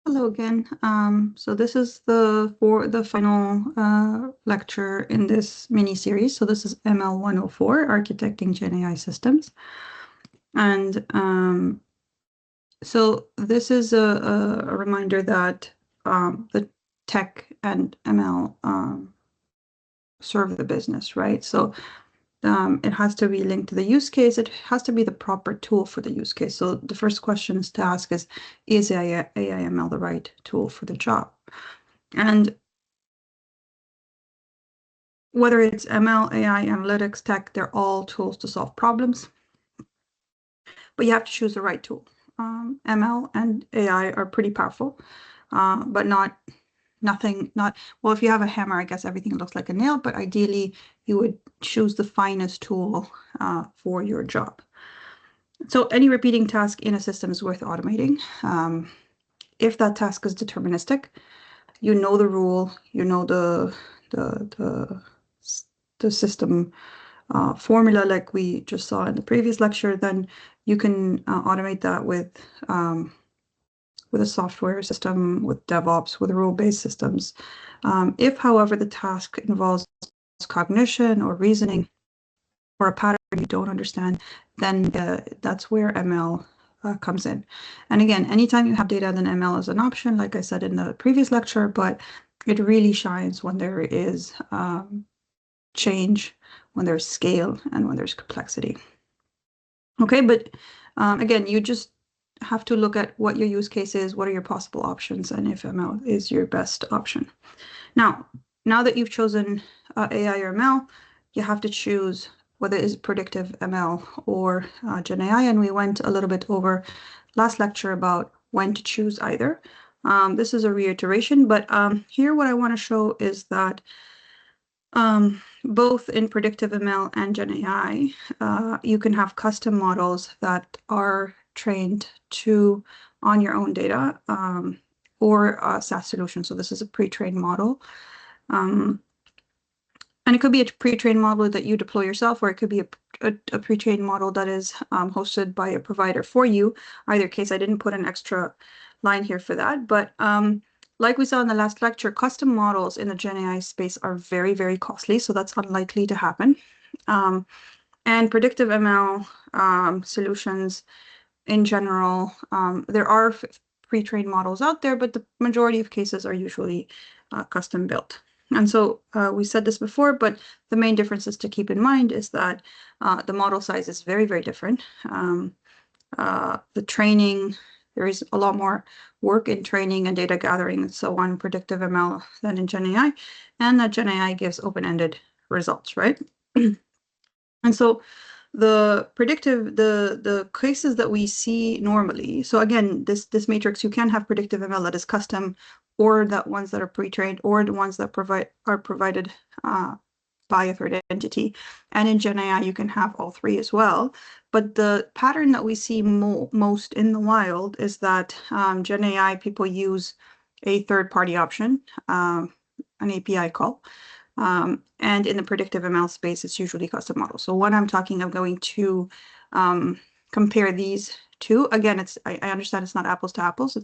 Hello again. So this is the final lecture in this mini series. So this is ML104, Architecting GenAI Systems, and so this is a reminder that the tech and ML serve the business, right? So it has to be linked to the use case. It has to be the proper tool for the use case. So the first question to ask is AI/ML the right tool for the job? And whether it's ML, AI, analytics, tech, they're all tools to solve problems, but you have to choose the right tool. ML and AI are pretty powerful, but not, well, if you have a hammer, I guess everything looks like a nail, but ideally you would choose the finest tool for your job. So any repeating task in a system is worth automating. If that task is deterministic, you know the rule, you know the system formula like we just saw in the previous lecture, then you can automate that with a software system, with DevOps, with rule-based systems. If, however, the task involves cognition or reasoning or a pattern you don't understand, then that's where ML comes in. And again, anytime you have data, then ML is an option, like I said in the previous lecture, but it really shines when there is change, when there's scale, and when there's complexity. Okay, but again, you just have to look at what your use case is, what are your possible options, and if ML is your best option. Now that you've chosen AI or ML, you have to choose whether it is predictive ML or GenAI, and we went a little bit over last lecture about when to choose either. This is a reiteration, but here what I want to show is that both in predictive ML and GenAI, you can have custom models that are trained on your own data or a SaaS solution. So this is a pre-trained model. And it could be a pre-trained model that you deploy yourself, or it could be a pre-trained model that is hosted by a provider for you. Either case, I didn't put an extra line here for that, but like we saw in the last lecture, custom models in the GenAI space are very, very costly, so that's unlikely to happen. And predictive ML solutions in general, there are pre-trained models out there, but the majority of cases are usually custom built. And so we said this before, but the main differences to keep in mind is that the model size is very, very different. The training, there is a lot more work in training and data gathering and so on, predictive ML than in GenAI, and that GenAI gives open-ended results, right? And so the predictive, the cases that we see normally, so again, this matrix, you can have predictive ML that is custom, or that ones that are pre-trained, or the ones that are provided by a third entity. And in GenAI, you can have all three as well. But the pattern that we see most in the wild is that GenAI people use a third-party option, an API call. And in the predictive ML space, it's usually custom models. So when I'm talking, I'm going to compare these two. Again, I understand it's not apples to apples.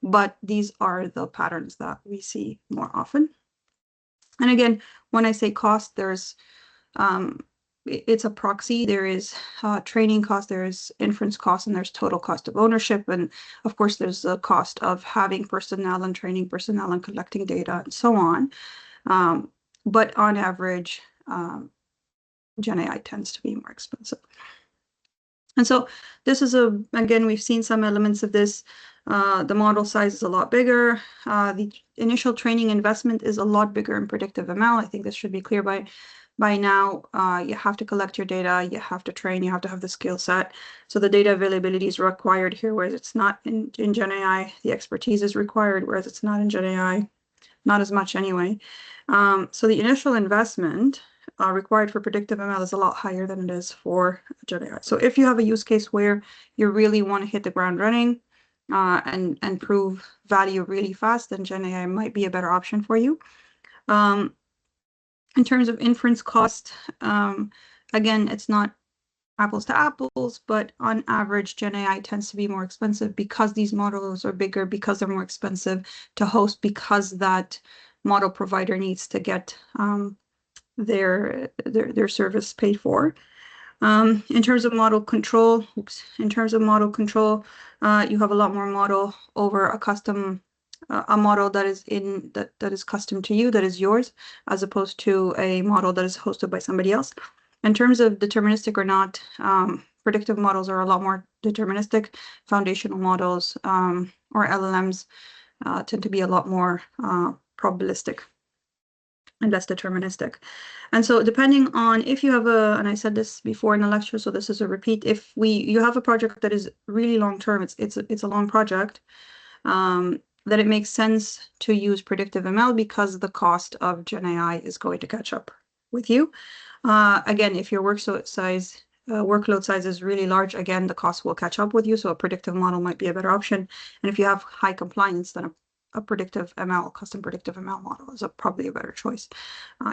But these are the patterns that we see more often. And again, when I say cost, there's it's a proxy. There is training cost, there is inference cost, and there's total cost of ownership. And of course, there's the cost of having personnel and training personnel and collecting data and so on. But on average, GenAI tends to be more expensive. And so this is again, we've seen some elements of this. The model size is a lot bigger. The initial training investment is a lot bigger in predictive ML. I think this should be clear by now. You have to collect your data, you have to train, you have to have the skill set. So the data availability is required here, whereas it's not in GenAI. The expertise is required, whereas it's not in GenAI, not as much anyway. So the initial investment required for predictive ML is a lot higher than it is for GenAI. So if you have a use case where you really want to hit the ground running and prove value really fast, then GenAI might be a better option for you. In terms of inference cost, again, it's not apples to apples, but on average, GenAI tends to be more expensive because these models are bigger, because they're more expensive to host, because that model provider needs to get their service paid for. In terms of model control, you have a lot more model over a model that is custom to you, that is yours, as opposed to a model that is hosted by somebody else. In terms of deterministic or not, predictive models are a lot more deterministic. Foundational models or LLMs tend to be a lot more probabilistic and less deterministic. And so depending on if you have and I said this before in the lecture, so this is a repeat, if you have a project that is really long term, it's a long project, that it makes sense to use predictive ML because the cost of GenAI is going to catch up with you. Again, if your workload size is really large, again, the cost will catch up with you. So a predictive model might be a better option. And if you have high compliance, then a predictive ML, custom predictive ML model is probably a better choice.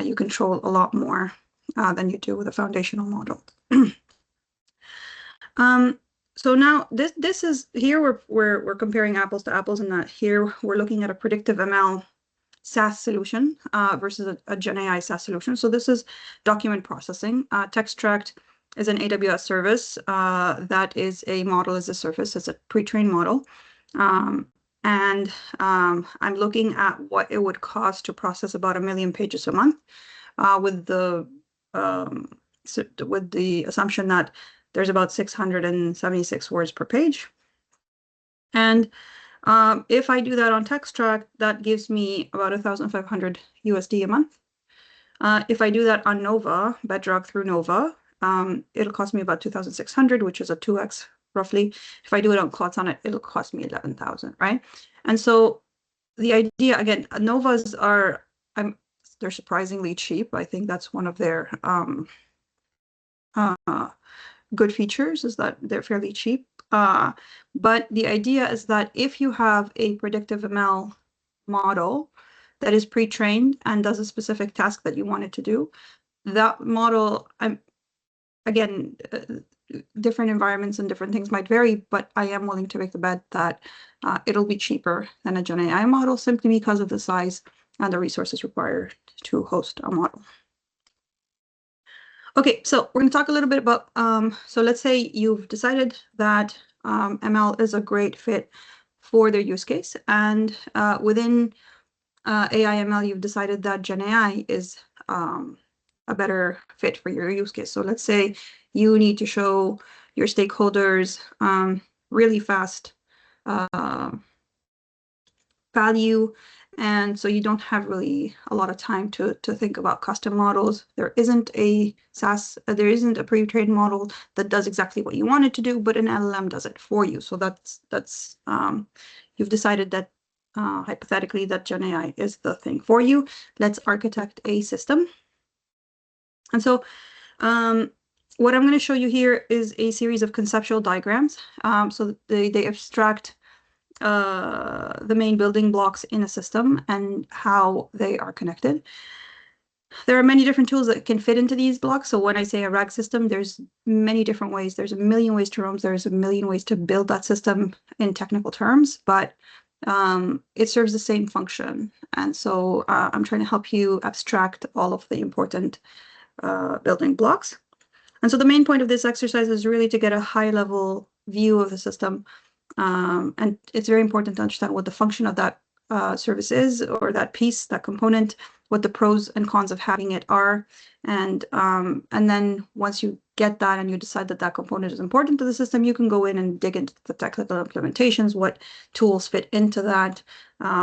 You control a lot more than you do with a foundational model. So now this is here we're comparing apples to apples, in that here we're looking at a predictive ML SaaS solution versus a GenAI SaaS solution. So this is document processing. Textract is an AWS service that is a model as a service. It's a pre-trained model. And I'm looking at what it would cost to process about 1 million pages a month with the assumption that there's about 676 words per page. And if I do that on Textract, that gives me about 1,500 USD a month. If I do that on Nova, Bedrock through Nova, it'll cost me about 2,600, which is a 2x roughly. If I do it on Cloud Sonnet, it'll cost me 11,000, right? And so the idea, again, Novas they're surprisingly cheap. I think that's one of their good features, is that they're fairly cheap. But the idea is that if you have a predictive ML model that is pre-trained and does a specific task that you want it to do, that model, again, different environments and different things might vary, but I am willing to make the bet that it'll be cheaper than a GenAI model, simply because of the size and the resources required to host a model. Okay, so we're going to talk a little bit about, so let's say you've decided that ML is a great fit for their use case, and within AI ML, you've decided that GenAI is a better fit for your use case. So let's say you need to show your stakeholders really fast value, and so you don't have really a lot of time to think about custom models. There isn't a pre-trained model that does exactly what you want it to do, but an LLM does it for you. So that's you've decided that hypothetically that GenAI is the thing for you. Let's architect a system. And so what I'm going to show you here is a series of conceptual diagrams. So they abstract the main building blocks in a system and how they are connected. There are many different tools that can fit into these blocks. So when I say a RAG system, there's many different ways. There's a million ways to roam. There's a million ways to build that system in technical terms, but it serves the same function. And so I'm trying to help you abstract all of the important building blocks. And so the main point of this exercise is really to get a high-level view of the system. And it's very important to understand what the function of that service is, or that piece, that component, what the pros and cons of having it are. And then once you get that and you decide that that component is important to the system, you can go in and dig into the technical implementations, what tools fit into that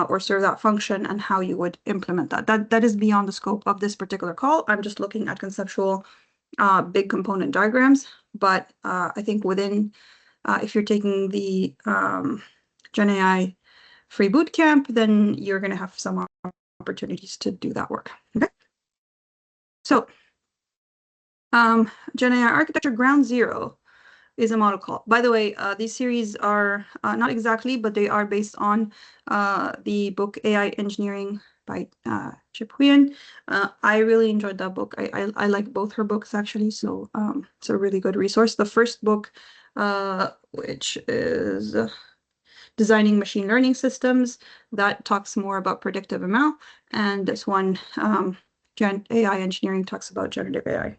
or serve that function, and how you would implement that. That is beyond the scope of this particular call. I'm just looking at conceptual big component diagrams. But I think within, if you're taking the GenAI free bootcamp, then you're going to have some opportunities to do that work. Okay. So GenAI architecture ground zero is a model call. By the way, these series are not exactly, but they are based on the book AI Engineering by Chip Huyen. I really enjoyed that book. I like both her books actually, so it's a really good resource. The first book, which is Designing Machine Learning Systems, that talks more about predictive ML, and this one, Gen AI Engineering, talks about generative AI.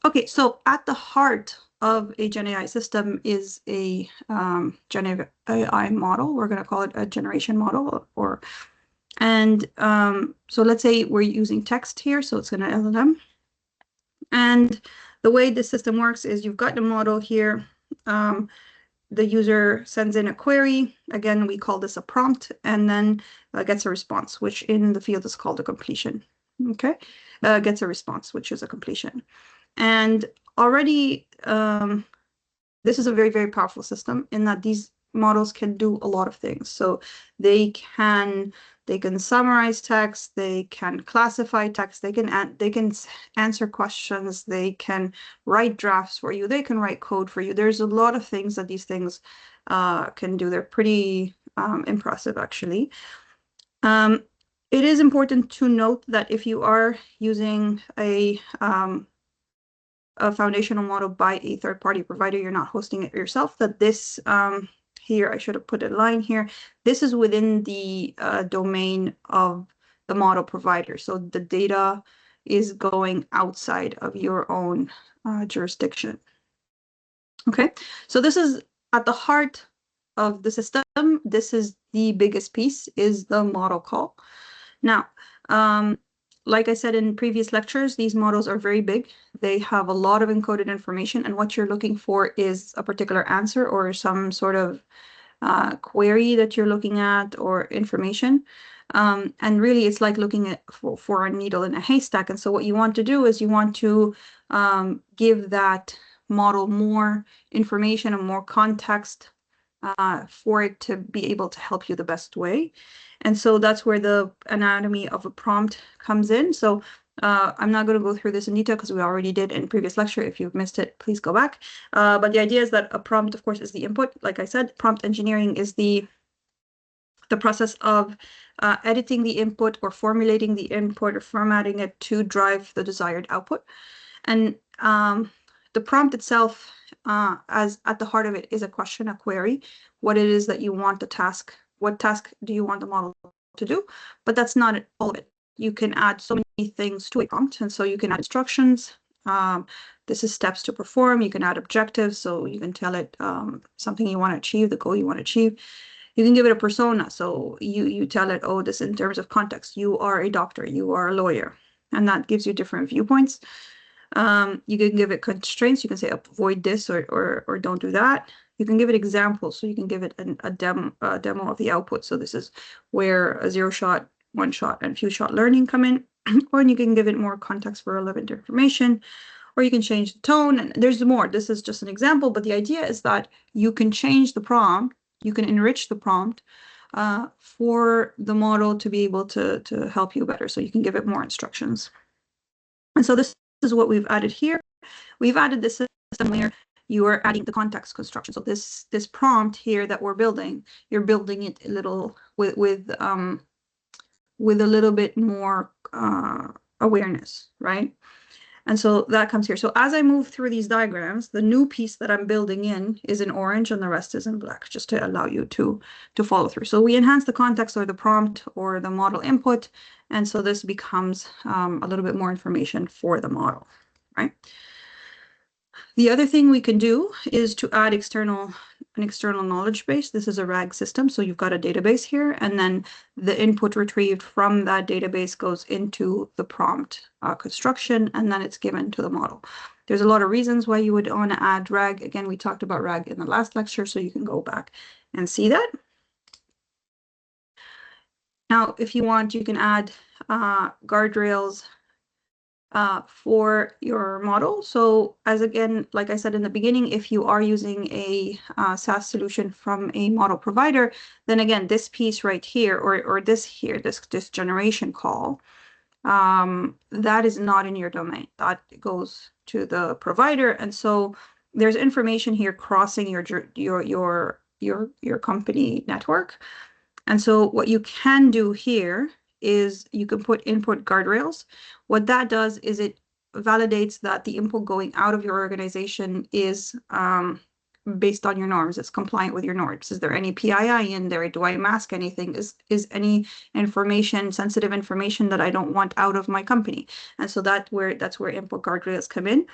Okay, so at the heart of a Gen AI system is a Gen AI model. We're going to call it a generation model, and so let's say we're using text here, so it's an LLM. And the way the system works is you've got the model here. The user sends in a query. Again, we call this a prompt, and then gets a response, which in the field is called a completion. Okay, gets a response, which is a completion. And already, this is a very, very powerful system in that these models can do a lot of things. So they can summarize text, they can classify text, they can answer questions, they can write drafts for you, they can write code for you. There's a lot of things that these things can do. They're pretty impressive, actually. It is important to note that if you are using a foundational model by a third-party provider, you're not hosting it yourself, that this here, I should have put a line here, this is within the domain of the model provider. So the data is going outside of your own jurisdiction. Okay, so this is at the heart of the system. This is the biggest piece, is the model call. Now, like I said in previous lectures, these models are very big. They have a lot of encoded information, and what you're looking for is a particular answer or some sort of query that you're looking at or information. And really, it's like looking at for a needle in a haystack. And so what you want to do is you want to give that model more information and more context for it to be able to help you the best way. And so that's where the anatomy of a prompt comes in. So I'm not going to go through this in detail because we already did in previous lecture. If you've missed it, please go back. But the idea is that a prompt, of course, is the input. Like I said, prompt engineering is the process of editing the input or formulating the input or formatting it to drive the desired output. And the prompt itself, as at the heart of it, is a question, a query, what it is that you want the task, what task do you want the model to do? But that's not all of it. You can add so many things to a prompt, and so you can add instructions. This is steps to perform. You can add objectives, so you can tell it something you want to achieve, the goal you want to achieve. You can give it a persona, so you tell it, oh, this in terms of context, you are a doctor, you are a lawyer, and that gives you different viewpoints. You can give it constraints. You can say avoid this or don't do that. You can give it examples. So you can give it a demo of the output. So this is where a 0-shot, 1-shot, and few-shot learning come in. Or you can give it more context for relevant information, or you can change the tone. And there's more. This is just an example, but the idea is that you can change the prompt. You can enrich the prompt for the model to be able to help you better. So you can give it more instructions. And so this is what we've added here. We've added this system where you are adding the context construction. So this prompt here that we're building, you're building it a little with a little bit more awareness, right? And so that comes here. So as I move through these diagrams, the new piece that I'm building in is in orange and the rest is in black, just to allow you to follow through. So we enhance the context or the prompt or the model input. And so this becomes a little bit more information for the model, right? The other thing we can do is to add an external knowledge base. This is a RAG system. So you've got a database here, and then the input retrieved from that database goes into the prompt construction, and then it's given to the model. There's a lot of reasons why you would want to add RAG. Again, we talked about RAG in the last lecture, so you can go back and see that. Now, if you want, you can add guardrails for your model. So as again, like I said in the beginning, if you are using a SaaS solution from a model provider, then again, this piece right here, or this here, this generation call, that is not in your domain. That goes to the provider. And so there's information here crossing your company network. And so what you can do here is you can put input guardrails. What that does is it validates that the input going out of your organization is based on your norms. It's compliant with your norms. Is there any PII in there? Do I mask anything? Is any information, sensitive information that I don't want out of my company? And so that's where input guardrails come in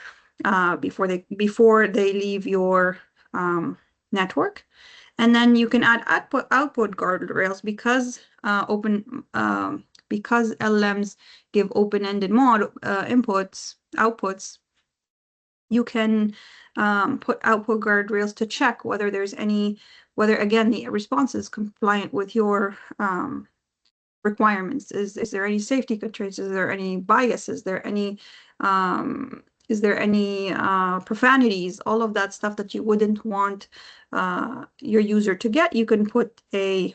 before they leave your network. And then you can add output guardrails because because LLMs give open-ended outputs. You can put output guardrails to check whether again the response is compliant with your requirements. Is there any safety constraints? Is there any bias? Is there any profanities? All of that stuff that you wouldn't want your user to get, you can put a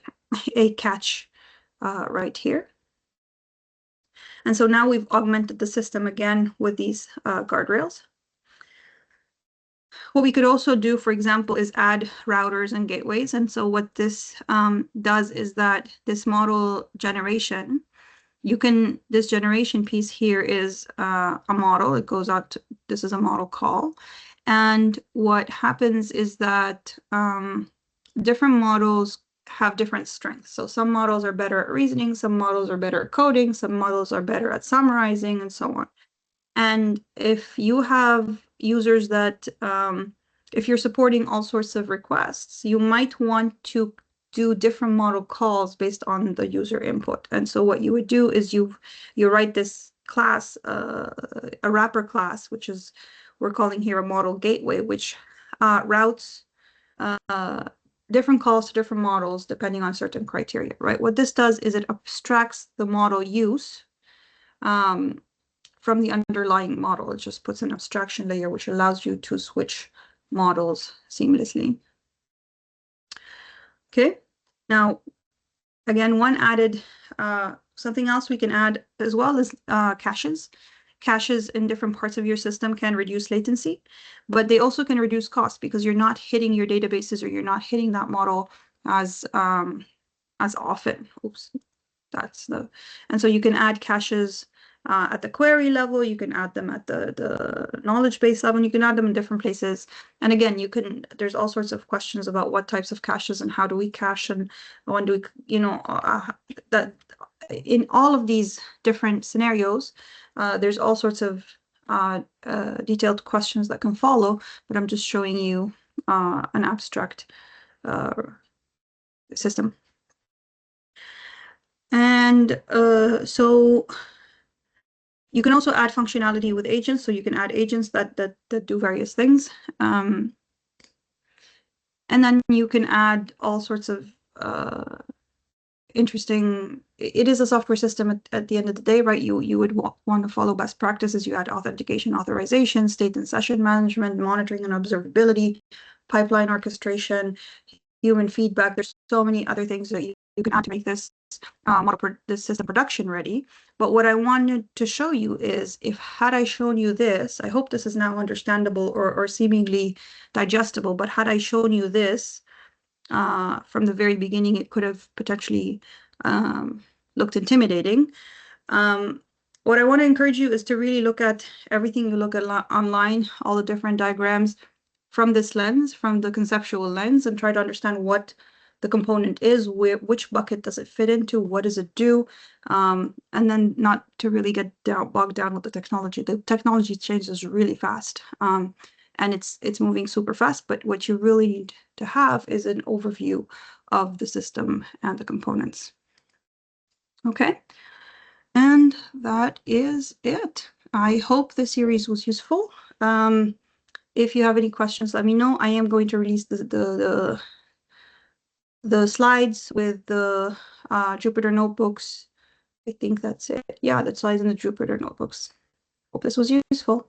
catch right here. And so now we've augmented the system again with these guardrails. What we could also do, for example, is add routers and gateways. And so what this does is that this model generation, this generation piece here is a model. It goes out this is a model call. And what happens is that different models have different strengths. So some models are better at reasoning, some models are better at coding, some models are better at summarizing, and so on. And if you have users that, if you're supporting all sorts of requests, you might want to do different model calls based on the user input. And so what you would do is you write this class, a wrapper class, which is, we're calling here a model gateway, which routes different calls to different models depending on certain criteria, right? What this does is it abstracts the model use from the underlying model. It just puts an abstraction layer, which allows you to switch models seamlessly. Okay, now, again, something else we can add as well is caches. Caches in different parts of your system can reduce latency, but they also can reduce cost because you're not hitting your databases or you're not hitting that model as often. Oops, and so you can add caches at the query level, you can add them at the knowledge base level, and you can add them in different places. And again, there's all sorts of questions about what types of caches and how do we cache and when do we, that in all of these different scenarios, there's all sorts of detailed questions that can follow, but I'm just showing you an abstract system. And so you can also add functionality with agents. So you can add agents that do various things. And then you can add all sorts of interesting, it is a software system at the end of the day, right? You would want to follow best practices. You add authentication, authorization, state and session management, monitoring and observability, pipeline orchestration, human feedback. There's so many other things that you can add to make this this system production ready. But what I wanted to show you is, had I shown you this, I hope this is now understandable or seemingly digestible, but had I shown you this from the very beginning, it could have potentially looked intimidating. What I want to encourage you is to really look at everything you look at online, all the different diagrams from this lens, from the conceptual lens, and try to understand what the component is, which bucket does it fit into, what does it do, and then not to really get bogged down with the technology. The technology changes really fast, and it's moving super fast, but what you really need to have is an overview of the system and the components. Okay, and that is it. I hope the series was useful. If you have any questions, let me know. I am going to release the slides with the Jupyter notebooks. I think that's it. Yeah, the slides in the Jupyter notebooks. Hope this was useful.